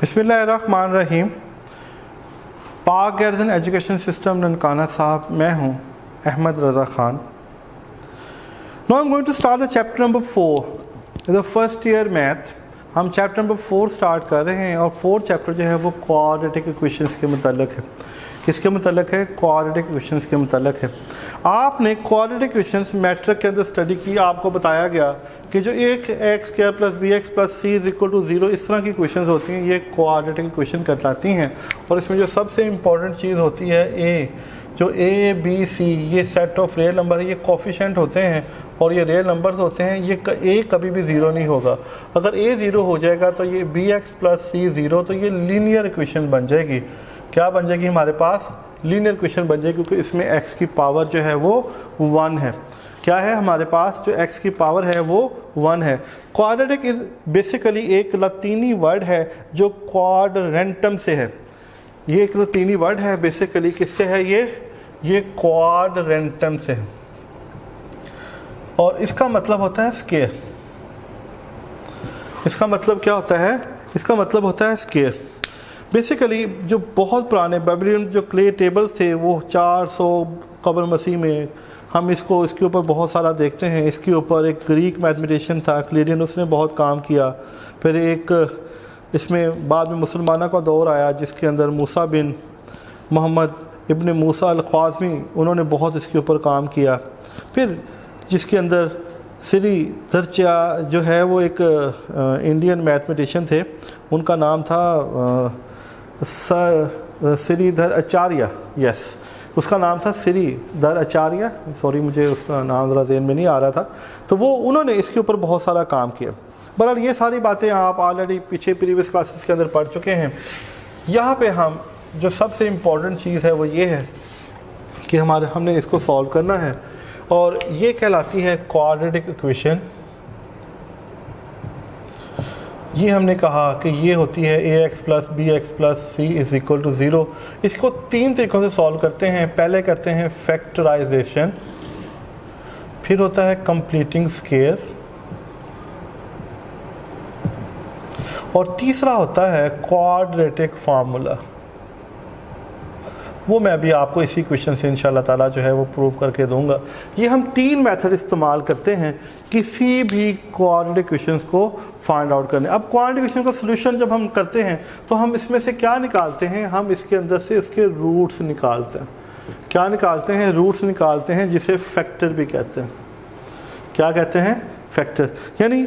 बिस्मिल्लाहिर्रहमानिर्रहीम। पाक garden education system Nankana Sahib, मैं हूँ Ahmed Raza Khan. Now I am going to start the chapter number 4 the first year math. हम chapter number 4 start कर रहे हैं और 4 चैप्टर जो है वो क्वाड्रेटिक इक्वेशंस के मुताल्लिक़ है। किसके मुताल्लिक़ है? क्वाड्रेटिक इक्वेशंस के मुताल्लिक़ है। आपने क्वाड्रेटिक इक्वेशंस मैट्रिक के अंदर स्टडी की, आपको बताया गया कि जो एक x square plus B x plus C is equal to 0 इस तरह की इक्वेशंस होती हैं, ये क्वाड्रेटिक इक्वेशन कहलाती हैं। और इसमें जो सबसे इम्पॉर्टेंट चीज़ होती है जो ए बी सी ये सेट ऑफ रियल नंबर है, ये कोफिशिएंट होते हैं और ये रियल नंबर्स होते हैं। ये ए कभी भी 0 नहीं होगा। अगर ए 0 हो जाएगा तो ये बी एक्स प्लस सी 0, तो ये लीनियर इक्वेशन बन जाएगी। क्या बन जाएगी? हमारे पास लीनियर इक्वेशन बन जाएगी, क्योंकि इसमें एक्स की पावर जो है वो 1 है। क्या है हमारे पास? जो एक्स की पावर है वो 1 है। क्वाड्रेटिक इज बेसिकली एक लतीनी वर्ड है जो क्वाड्रेंटम से है। ये एक लतीनी वर्ड है, बेसिकली किससे है? ये क्वाड्रेंटम से है और इसका मतलब होता है स्क्वायर। इसका मतलब क्या होता है? इसका मतलब होता है स्क्वायर। बेसिकली जो बहुत पुराने बेबीलोनियन जो क्ले टेबल्स थे वो 400 कबल मसीह में, हम इसके ऊपर बहुत सारा देखते हैं। इसके ऊपर एक ग्रीक मैथमेटिशियन था क्लेरियन, उसने बहुत काम किया। फिर एक इसमें बाद में मुसलमानों का दौर आया जिसके अंदर मूसा बिन मोहम्मद इब्न मूसा अल-ख्वाज़मी, उन्होंने बहुत इसके ऊपर काम किया। फिर जिसके अंदर श्री दर्चा जो है वो एक इंडियन मैथमेटिशियन थे, उनका नाम था सर श्रीधर आचार्य। यस, उसका नाम था श्रीधर आचार्य। सॉरी, मुझे उसका नाम ज़रा ज़हन में नहीं आ रहा था। तो वो उन्होंने इसके ऊपर बहुत सारा काम किया। बहरहाल ये सारी बातें आप ऑलरेडी पीछे प्रीवियस क्लासेस के अंदर पढ़ चुके हैं। यहाँ पे हम जो सबसे इम्पॉर्टेंट चीज़ है वो ये है कि हमने इसको सॉल्व करना है और ये कहलाती है क्वाड्रेटिक इक्वेशन। ये हमने कहा कि ये होती है A X plus B x plus C is equal to 0। इसको 3 तरीक़ों से सॉल्व करते हैं। पहले करते हैं फैक्टराइजेशन, फिर होता है कंप्लीटिंग स्क्वायर और तीसरा होता है क्वाड्रेटिक फार्मूला। वो मैं भी आपको इसी क्वेश्चन से इंशाल्लाह ताला जो है वो प्रूव करके दूंगा। ये हम 3 मेथड इस्तेमाल करते हैं किसी भी क्वाड्रेटिक इक्वेशंस को फाइंड आउट करने। अब क्वाड्रेटिक इक्वेशन का सोल्यूशन जब हम करते हैं तो हम इसमें से क्या निकालते हैं? हम इसके अंदर से उसके रूट्स निकालते हैं। क्या निकालते हैं? रूट्स निकालते हैं, जिसे फैक्टर भी कहते हैं। क्या कहते हैं? फैक्टर। यानी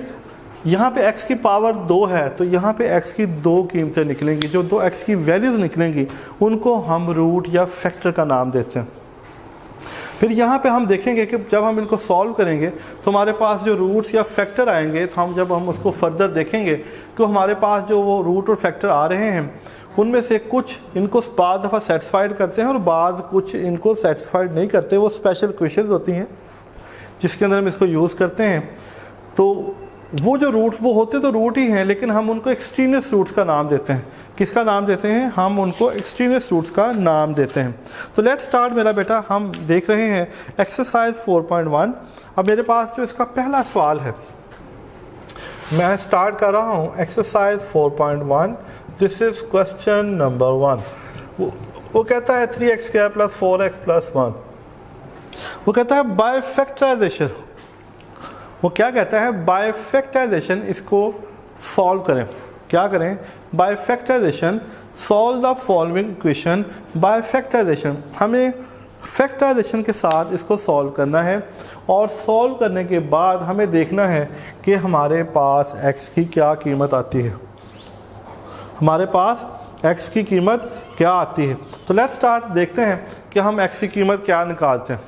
यहाँ पे x की पावर 2 है तो यहाँ पे x की 2 कीमतें निकलेंगी। जो 2 x की वैल्यूज़ निकलेंगी उनको हम रूट या फैक्टर का नाम देते हैं। फिर यहाँ पे हम देखेंगे कि जब हम इनको सॉल्व करेंगे तो हमारे पास जो रूट्स या फैक्टर आएंगे, तो जब हम उसको फर्दर देखेंगे तो हमारे पास जो वो रूट और फैक्टर आ रहे हैं उनमें से कुछ इनको बाद दफ़ा सेटिस्फाइड करते हैं और बाद कुछ इनको सेटिस्फाइड नहीं करते। वो स्पेशल इक्वेशंस होती हैं जिसके अंदर हम इसको यूज़ करते हैं। तो वो जो रूट वो होते तो रूट ही हैं, लेकिन हम उनको एक्सट्रीनियस रूट्स का नाम देते हैं। किसका नाम देते हैं? हम उनको एक्सट्रीनियस रूट्स का नाम देते हैं। तो लेट्स स्टार्ट मेरा बेटा। हम देख रहे हैं एक्सरसाइज 4.1। अब मेरे पास जो इसका पहला सवाल है, मैं स्टार्ट कर रहा हूँ exercise 4.1। This is question number 1। वो कहता है 3x square plus 4x plus 1। वो कहता है बाय फैक्टराइजेशन। वो क्या कहता है? बाय फैक्टराइजेशन इसको सॉल्व करें। क्या करें? By factorisation solve the following equation by factorisation. हमें फैक्टराइजेशन के साथ इसको सॉल्व करना है और सॉल्व करने के बाद हमें देखना है कि हमारे पास x की क्या कीमत आती है। हमारे पास x की कीमत क्या आती है। तो लेट्स स्टार्ट, देखते हैं कि हम x की कीमत क्या निकालते हैं।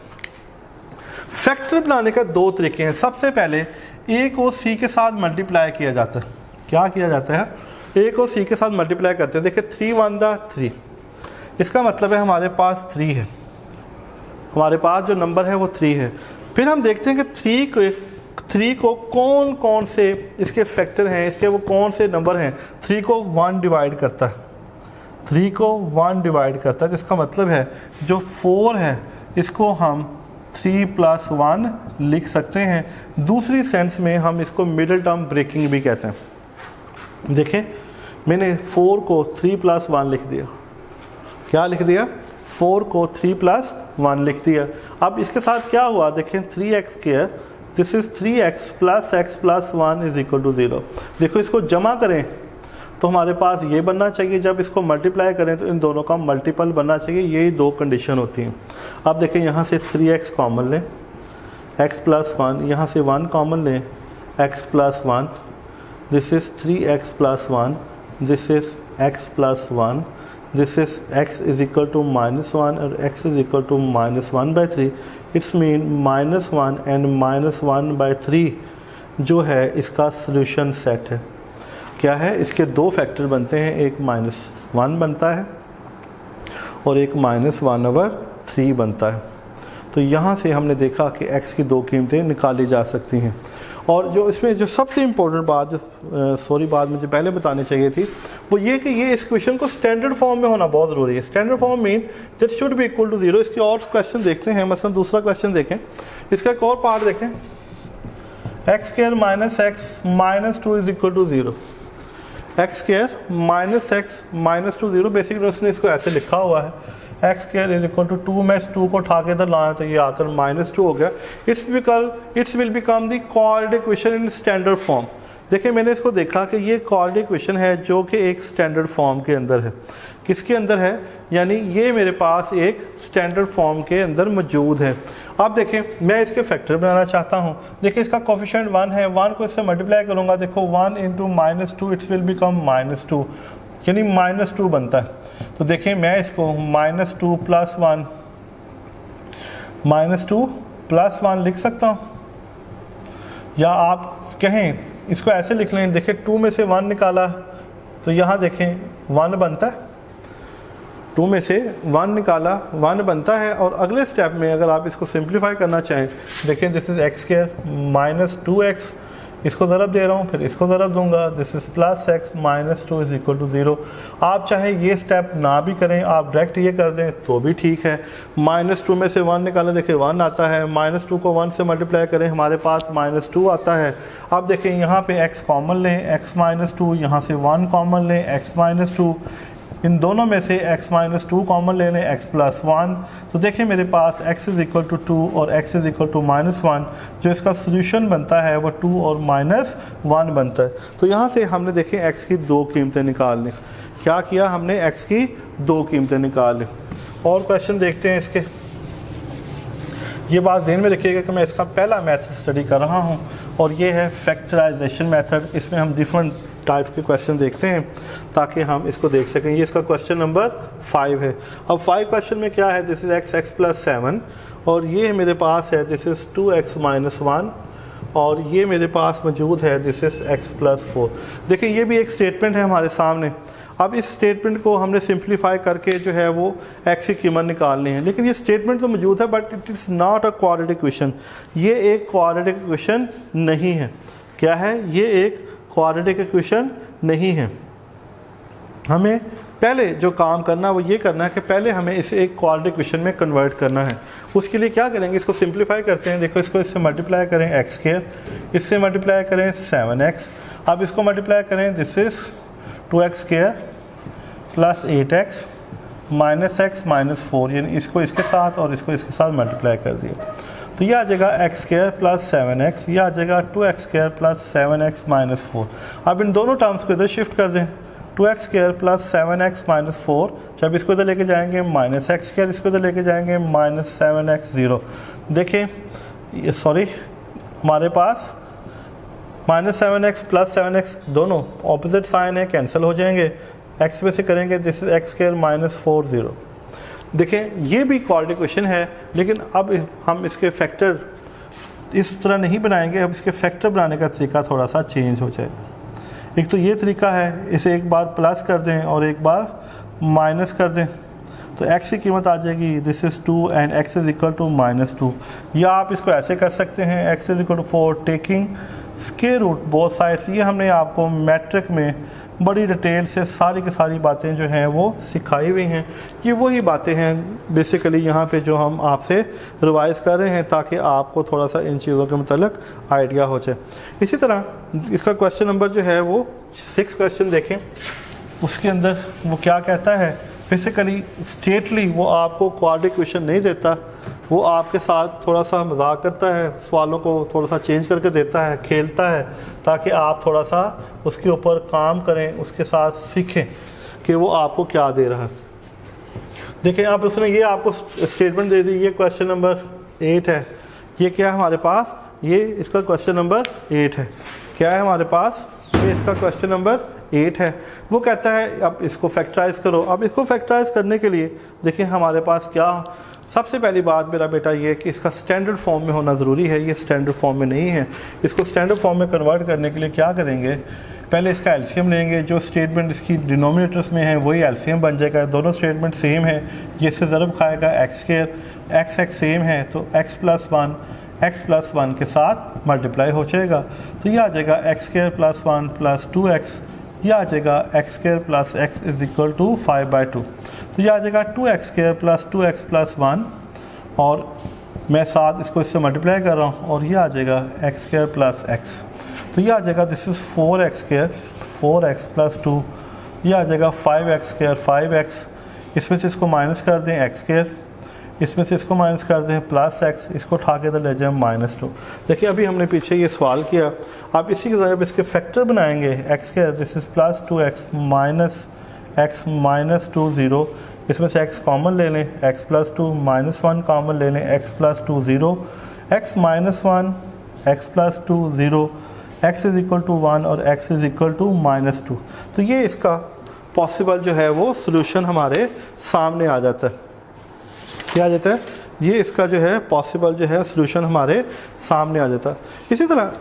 फैक्टर बनाने का 2 तरीके हैं। सबसे पहले a को c के साथ मल्टीप्लाई किया जाता है। क्या किया जाता है? a को c के साथ मल्टीप्लाई करते हैं। देखिए 3 1 3, इसका मतलब है हमारे पास 3 है। हमारे पास जो नंबर है वो 3 है। फिर हम देखते हैं कि 3 को कौन कौन से इसके फैक्टर हैं, इसके वो कौन से नंबर हैं। 3 को 1 डिवाइड करता है। 3 को 1 डिवाइड करता है, जिसका मतलब है जो 4 है इसको हम 3 + 1 लिख सकते हैं। दूसरी सेंस में हम इसको मिडिल टर्म ब्रेकिंग भी कहते हैं। देखें मैंने 4 को 3 + 1 लिख दिया। क्या लिख दिया? 4 को 3 + 1 लिख दिया। अब इसके साथ क्या हुआ देखें, 3x², this is 3x + x + 1 = 0। देखो इसको जमा करें तो हमारे पास ये बनना चाहिए, जब इसको मल्टीप्लाई करें तो इन दोनों का मल्टीपल बनना चाहिए। यही दो कंडीशन होती हैं। अब देखें यहाँ से 3x कॉमन लें, x + 1, यहाँ से 1 कॉमन लें, x + 1, this is 3x + 1, this is x + 1, this is x = -1 और x = -1/3। इट्स मीन -1 एंड -1/3 जो है इसका सोल्यूशन सेट है। क्या है? इसके दो फैक्टर बनते हैं, एक -1 बनता है और एक -1/3 बनता है। तो यहाँ से हमने देखा कि x की दो कीमतें निकाली जा सकती हैं। और जो इसमें जो सबसे इम्पोर्टेंट बात बात मुझे पहले बतानी चाहिए थी वो ये कि ये इस क्वेश्चन को स्टैंडर्ड फॉर्म में होना बहुत ज़रूरी है। Standard form mean that should be equal to 0। इसके और क्वेश्चन देखते हैं, मतलब दूसरा क्वेश्चन देखें, इसका एक और पार्ट देखें, x² - x -2 = 0। x² - x -2 0, basically उसने इसको ऐसे लिखा हुआ है, x² = 2। मैं इस 2 को उठा के इधर लाया तो ये आकर -2 हो गया। It's will become the quadratic equation in standard form. देखिए मैंने इसको देखा कि ये क्वाड्रेटिक इक्वेशन है जो कि एक स्टैंडर्ड फॉर्म के अंदर है। किसके अंदर है? यानी ये मेरे पास एक स्टैंडर्ड फॉर्म के अंदर मौजूद है। अब देखें मैं इसके फैक्टर बनाना चाहता हूँ। देखिए इसका कोफिशिएंट 1 है, 1 को इससे मल्टीप्लाई करूँगा, देखो 1 × -2 इट्स विल बिकम -2, यानी -2 बनता है। तो देखिए मैं इसको -2 + 1 -2 + 1 लिख सकता हूँ, या आप कहें इसको ऐसे लिख लें। देखिए 2 में से 1 निकाला तो यहाँ देखें 1 बनता है, 2 में से 1 निकाला 1 बनता है। और अगले स्टेप में अगर आप इसको सिंप्लीफाई करना चाहें, देखें दिस इज x² - 2x, इसको ज़रब दे रहा हूँ, फिर इसको ज़रब दूंगा, दिस इज +x -2 = 0। आप चाहे ये स्टेप ना भी करें, आप डायरेक्ट ये कर दें तो भी ठीक है। -2 में से 1 निकालें, देखिए 1 आता है, -2 को 1 से मल्टीप्लाई करें, हमारे पास -2 आता है। अब देखें यहाँ पे x कॉमन लें, x -2, यहाँ से 1 कॉमन लें, x -2, इन दोनों में से x -2 कॉमन ले लें, x + 1। तो देखिए मेरे पास x = 2 और x = -1, जो इसका सोल्यूशन बनता है वो 2 और -1 बनता है। तो यहाँ से हमने देखें x की दो कीमतें निकाल ली। क्या किया हमने? x की दो कीमतें निकाल ली। और क्वेश्चन देखते हैं इसके। ये बात ध्यान में रखिएगा कि मैं इसका पहला मेथड स्टडी कर रहा हूँ और ये है फैक्टराइजेशन मेथड। इसमें हम डिफरेंट टाइप के क्वेश्चन देखते हैं ताकि हम इसको देख सकें। ये इसका क्वेश्चन नंबर 5 है। अब 5 क्वेश्चन में क्या है? दिस इज x + 7 और ये मेरे पास है दिस इज 2x - 1 और ये मेरे पास मौजूद है दिस इज x + 4। देखिए ये भी एक स्टेटमेंट है हमारे सामने। अब इस स्टेटमेंट को हमने सिंप्लीफाई करके जो है वो x की कीमत निकालनी है। लेकिन ये स्टेटमेंट तो मौजूद है but it is not a quadratic equation. ये एक क्वाड्रेटिक इक्वेशन नहीं है। क्या है? ये एक क्वाड्रेटिक इक्वेशन नहीं है। हमें पहले जो काम करना वो ये करना है कि पहले हमें इसे एक क्वाड्रेटिक इक्वेशन में कन्वर्ट करना है। उसके लिए क्या करेंगे? इसको सिंप्लीफाई करते हैं। देखो इसको इससे मल्टीप्लाई करें x², इससे मल्टीप्लाई करें 7x, अब इसको मल्टीप्लाई करें this is 2x² + 8x -x -4, यानी इसको इसके साथ और इसको इसके साथ मल्टीप्लाई कर दिया तो यह आ जाएगा x² + 7x, यह आ जाएगा 2x² + 7x -4। अब इन दोनों टर्म्स को इधर शिफ्ट कर दें। 2x² + 7x -4, जब इसको इधर लेके जाएंगे -x², इसको इधर लेके जाएंगे -7x 0। देखें ये सॉरी हमारे पास -7x + 7x दोनों ऑपोजिट साइन है, कैंसिल हो जाएंगे। x में से करेंगे दिस इज x² -4 0। देखें ये भी क्वाड्रेटिक इक्वेशन है, लेकिन अब हम इसके फैक्टर इस तरह नहीं बनाएंगे। अब इसके फैक्टर बनाने का तरीका थोड़ा सा चेंज हो जाएगा। एक तो ये तरीका है, इसे एक बार प्लस कर दें और एक बार माइनस कर दें तो x की कीमत आ जाएगी दिस इज़ 2 एंड x = -2। या आप इसको ऐसे कर सकते हैं x = 4 taking square root both sides. ये हमने आपको मैट्रिक में बड़ी डिटेल से सारी की सारी बातें जो हैं वो सिखाई हुई हैं। ये वही बातें हैं बेसिकली यहाँ पे जो हम आपसे रिवाइज़ कर रहे हैं ताकि आपको थोड़ा सा इन चीज़ों के मतलब आइडिया हो जाए। इसी तरह इसका क्वेश्चन नंबर जो है वो 6 क्वेश्चन देखें। उसके अंदर वो क्या कहता है, बेसिकली स्टेटली वो आपको क्वाड्रेटिक इक्वेशन नहीं देता, वो आपके साथ थोड़ा सा मजाक करता है, सवालों को थोड़ा सा चेंज करके देता है, खेलता है, ताकि आप थोड़ा सा उसके ऊपर काम करें, उसके साथ सीखें कि वो आपको क्या दे रहा है। देखिए आप उसने ये आपको स्टेटमेंट दे दी, ये क्वेश्चन नंबर 8 है, ये क्या है हमारे पास, ये इसका क्वेश्चन नंबर 8 है, क्या है हमारे पास, ये इसका क्वेश्चन नंबर 8 है। वो कहता है अब इसको फैक्टराइज करो। अब इसको फैक्टराइज करने के लिए देखिए हमारे पास क्या, सबसे पहली बात मेरा बेटा ये कि इसका स्टैंडर्ड फॉर्म में होना ज़रूरी है, ये स्टैंडर्ड फॉर्म में नहीं है। इसको स्टैंडर्ड फॉर्म में कन्वर्ट करने के लिए क्या करेंगे, पहले इसका एलसीएम लेंगे, जो स्टेटमेंट इसकी डिनोमिनेटर्स में है वही एलसीएम बन जाएगा, दोनों स्टेटमेंट सेम है, ये इससे ज़रब खाएगा x square, x x same है तो x प्लस 1 के साथ मल्टीप्लाई हो जाएगा, तो ये आ जाएगा x square plus 1 plus 2x, ये आ जाएगा x square plus x is equal to 5/2, तो ये आ जाएगा 2x square plus 2x plus 1, और मैं साथ इसको इससे मल्टीप्लाई कर रहा हूँ, और ये आ जाएगा एक्स स्क्वायर प्लस x, तो ये आ जाएगा this is 4x square, 4x plus 2, ये आ जाएगा 5x स्क्वायर 5x, इसमें से इसको माइनस कर दें x स्क्वायर, इसमें से इसको माइनस कर दें प्लस x, इसको उठा के तो ले जाए -2। देखिए अभी हमने पीछे ये सवाल किया, आप इसी की तरह इसके फैक्टर बनाएंगे, x square this is plus 2x minus x minus 2 0, इसमें से x कॉमन ले लें, x प्लस 2 -1 कॉमन ले लें, x plus 2 0, x minus 1 x plus 2 0, x is equal to 1 और x इज इक्वल टू -2। तो ये इसका पॉसिबल जो है वो सोल्यूशन हमारे सामने आ जाता है, क्या आ जाता है, ये इसका जो है पॉसिबल जो है सोल्यूशन हमारे सामने आ जाता है। इसी तरह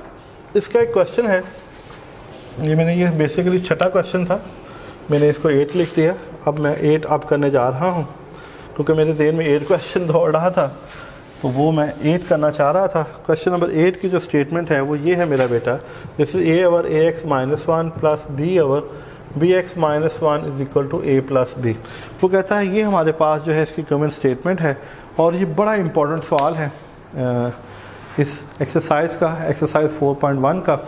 इसका एक क्वेश्चन है, ये बेसिकली छठा क्वेश्चन था, मैंने इसको 8 लिख दिया, अब मैं 8 अब करने जा रहा हूँ, क्योंकि मेरे देन में 8 क्वेश्चन दौड़ रहा था, तो वो मैं 8 करना चाह रहा था। क्वेश्चन नंबर 8 की जो स्टेटमेंट है वो ये है मेरा बेटा, this is a over ax minus 1 plus b over bx minus 1 is equal to a plus b। वो कहता है ये हमारे पास जो है इसकी कमेंट स्टेटमेंट है, और ये बड़ा इंपॉर्टेंट सवाल है इस एक्सरसाइज का, एक्सरसाइज 4.1 का,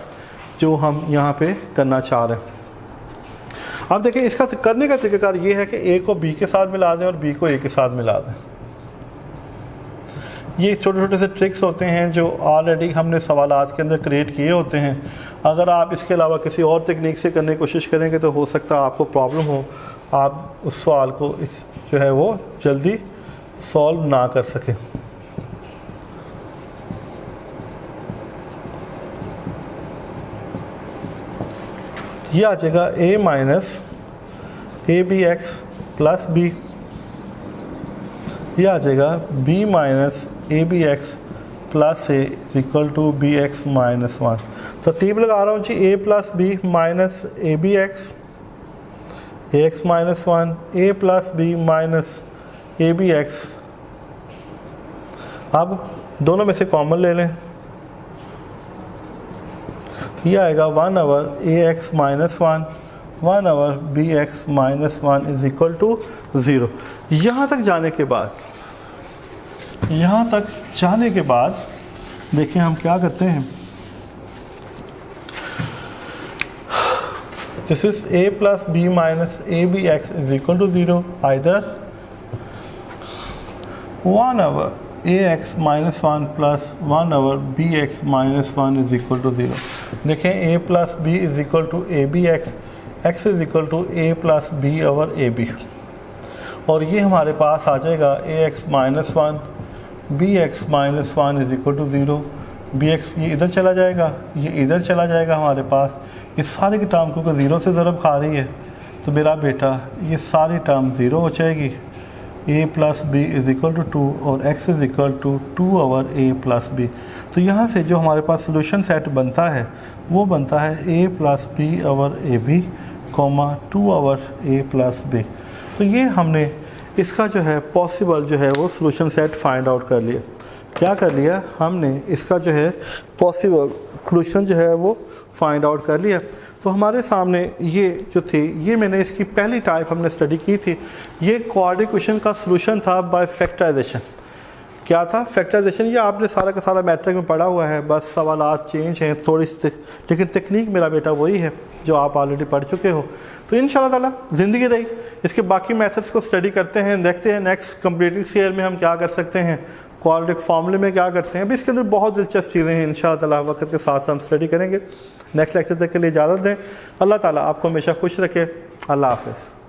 जो हम यहाँ पे करना चाह रहे हैं। अब देखिए इसका करने का तरीकाकार ये है कि a को b के साथ मिला दें और b को a के साथ मिला दें। ये छोटे छोटे से ट्रिक्स होते हैं जो ऑलरेडी हमने सवालात के अंदर क्रिएट किए होते हैं। अगर आप इसके अलावा किसी और तकनीक से करने की कोशिश करेंगे तो हो सकता है आपको प्रॉब्लम हो, आप उस सवाल को जो है वो जल्दी सॉल्व ना कर सकें। ये आ जाएगा a minus A B x plus b, ये आ जाएगा b minus A B x plus a equal to b x minus 1। तरतीब लगा रहा हूँ जी, a plus B minus A B x, a x minus 1, a plus B minus A B x. अब दोनों में से कॉमन ले लें, ये आएगा 1 over A x minus 1, 1 over B x minus 1 is equal to 0। यहाँ तक जाने के बाद देखिए हम क्या करते हैं, this is a plus B minus A B X is equal to 0, either 1 over A x minus 1 plus 1 over B x minus 1 is equal to 0। देखें a plus B is equal to A B X, X is equal to a plus B over A B, और ये हमारे पास आ जाएगा A x minus 1 B x minus 1 is equal to 0। B x ये इधर चला जाएगा, ये इधर चला जाएगा हमारे पास, ये सारी की टर्म क्योंकि 0 से ज़रब खा रही है तो मेरा बेटा ये सारी टर्म 0 हो जाएगी। a plus B is equal to 2 और x is equal to 2 over a plus b. तो यहाँ से जो हमारे पास सोल्यूशन सेट बनता है वो बनता है a plus B over A b comma 2 over a plus b. तो ये हमने इसका जो है पॉसिबल जो है वो सोल्यूशन सेट फाइंड आउट कर लिया। क्या कर लिया हमने, इसका जो है पॉसिबल सोल्यूशन जो है वो फाइंड आउट कर लिया। तो हमारे सामने ये जो थी, ये मैंने इसकी पहली टाइप हमने स्टडी की थी, ये क्वाड्रेटिक इक्वेशन का सोल्यूशन था बाय फैक्टराइजेशन। क्या था फैक्टराइजेशन, ये आपने सारा का सारा मैट्रिक में पढ़ा हुआ है, बस सवालात चेंज हैं थोड़ी सी, लेकिन टेक्निक मेरा बेटा वही है जो आप ऑलरेडी पढ़ चुके हो। तो इंशाल्लाह ताला ज़िंदगी रही, इसके बाकी मेथड्स को स्टडी करते हैं, देखते हैं नेक्स्ट कंप्लीटिंग ईयर में हम क्या कर सकते हैं, क्वाड्रेटिक फॉर्मूले में क्या करते हैं। अभी इसके अंदर बहुत दिलचस्प चीज़ें हैं, इंशाल्लाह ताला वक्त के साथ साथ हम स्टडी करेंगे। नेक्स्ट लेक्चर तक के लिए इजाज़त दें। अल्लाह ताला आपको हमेशा खुश रखे। अल्लाह हाफ़िज़।